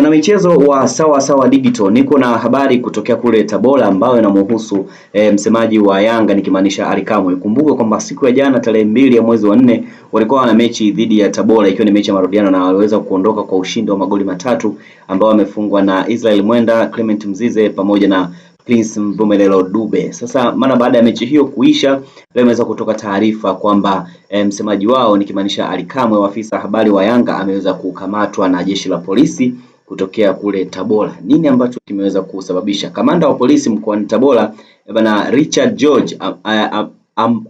Mwanamichezo wa Sawa Sawa Digital, niko na habari kutokea kule Tabora ambayo inamhusu msemaji wa Yanga nikimaanisha Ally Kamwe. Kumbuka kwamba siku ya jana tarehe 2 ya mwezi wa 4 walikuwa na mechi dhidi ya Tabora ikiwa ni mechi ya marudiano na waliweza kuondoka kwa ushindi wa magoli matatu ambao wamefungwa na Israel Mwenda, Clement Mzize pamoja na Prince Mpumelelo Dube. Sasa mara baada ya mechi hiyo kuisha, leo imeweza kutoka taarifa kwamba msemaji wao nikimaanisha Ally Kamwe, afisa habari wa Yanga, ameweza kukamatwa na jeshi la polisi kutokea kule Tabora. Nini ambacho kimeweza kusababisha? Kamanda wa polisi mkoani Tabora bwana Richard George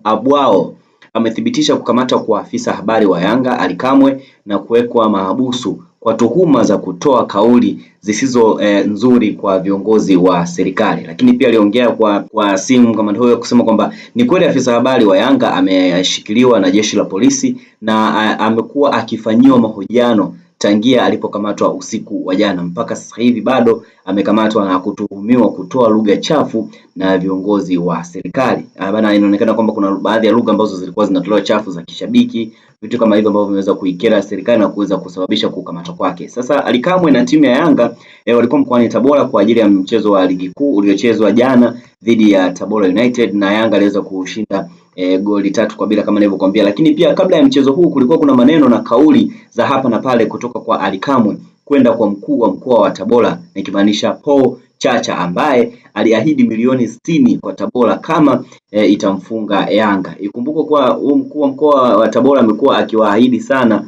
Abwao amethibitisha kukamatwa kwa afisa habari wa Yanga Ally Kamwe na kuwekwa mahabusu kwa tuhuma za kutoa kauli zisizo nzuri kwa viongozi wa serikali. Lakini pia aliongea kwa simu kamanda huyo kusema kwamba ni kweli afisa habari wa Yanga ameshikiliwa na jeshi la polisi na amekuwa akifanyiwa mahojiano tangia alipokamatwa usiku wa jana mpaka sasa hivi bado amekamatwa na kutuhumiwa kutoa lugha chafu na viongozi wa serikali. Bana, inaonekana kwamba kuna baadhi ya lugha ambazo zilikuwa zinatolewa chafu za kishabiki, vitu kama hivyo ambavyo vimeweza kuikera serikali na kuweza kusababisha kukamatwa kwake. Sasa Ally Kamwe na timu ya Yanga walikuwa mkoani Tabora kwa ajili ya mchezo wa ligi kuu uliochezwa jana dhidi ya Tabora United na Yanga aliweza kushinda goli 3-0 kama nilivyokuambia. Lakini pia kabla ya mchezo huu kulikuwa kuna maneno na kauli za hapa na pale kutoka kwa Ally Kamwe kwenda kwa mkuu wa mkoa wa Tabora nikimaanisha Paul Chacha, ambaye aliahidi milioni 60 kwa Tabora kama itamfunga Yanga. Ikumbuko kwa mkuu wa mkoa wa Tabora amekuwa akiwaahidi sana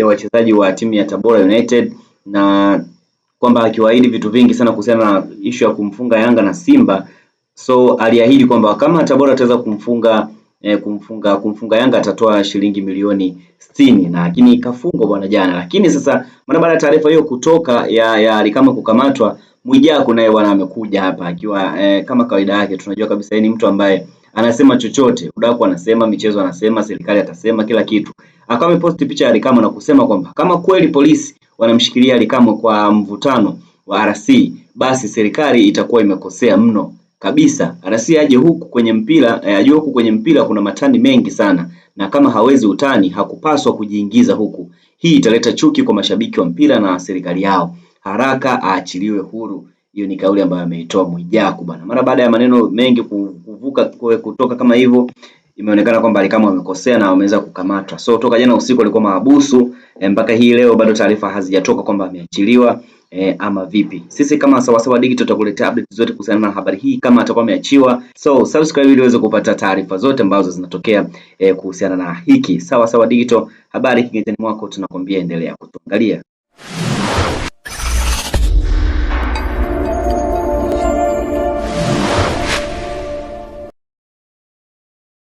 wachezaji wa timu ya Tabora United na kwamba akiwaahidi vitu vingi sana kuhusiana na issue ya kumfunga Yanga na Simba. So aliahidi kwamba kama Tabora ataweza kumfunga Yanga atatoa shilingi milioni 60, na lakini ikafungwa bwana jana. Lakini sasa mara baada ya taarifa hiyo kutoka ya Ally Kamwe kukamatwa, Mwijaku naye bwana amekuja hapa akiwa kama kawaida yake. Tunajua kabisa ni mtu ambaye anasema chochote, udaku anasema, michezo anasema, serikali atasema, kila kitu. Akawa ameposti picha ya Ally Kamwe na kusema kwamba kama kweli polisi wanamshikilia Ally Kamwe kwa mvutano wa RC, basi serikali itakuwa imekosea mno kabisa. RC aje huku kwenye mpira, ajue huku kwenye mpira kuna matani mengi sana, na kama hawezi utani hakupaswa kujiingiza huku. Hii italeta chuki kwa mashabiki wa mpira na serikali yao. Haraka aachiliwe huru. Hiyo ni kauli ambayo ameitoa Mwijaku bana. Mara baada ya maneno mengi kutoka kama hivyo, imeonekana kwamba Ally Kamwe amekosea na ameweza kukamatwa. So toka jana usiku alikuwa mahabusu mpaka hii leo bado taarifa hazijatoka kwamba ameachiliwa ama vipi. Sisi kama Sawa Sawa Digital tutakuletea updates zote kuhusiana na habari hii kama atakuwa ameachiwa. So subscribe ili uweze kupata taarifa zote ambazo zinatokea kuhusiana na hiki. Sawa Sawa Digital, habari kiganjani mwako, tunakwambia endelea kutuangalia.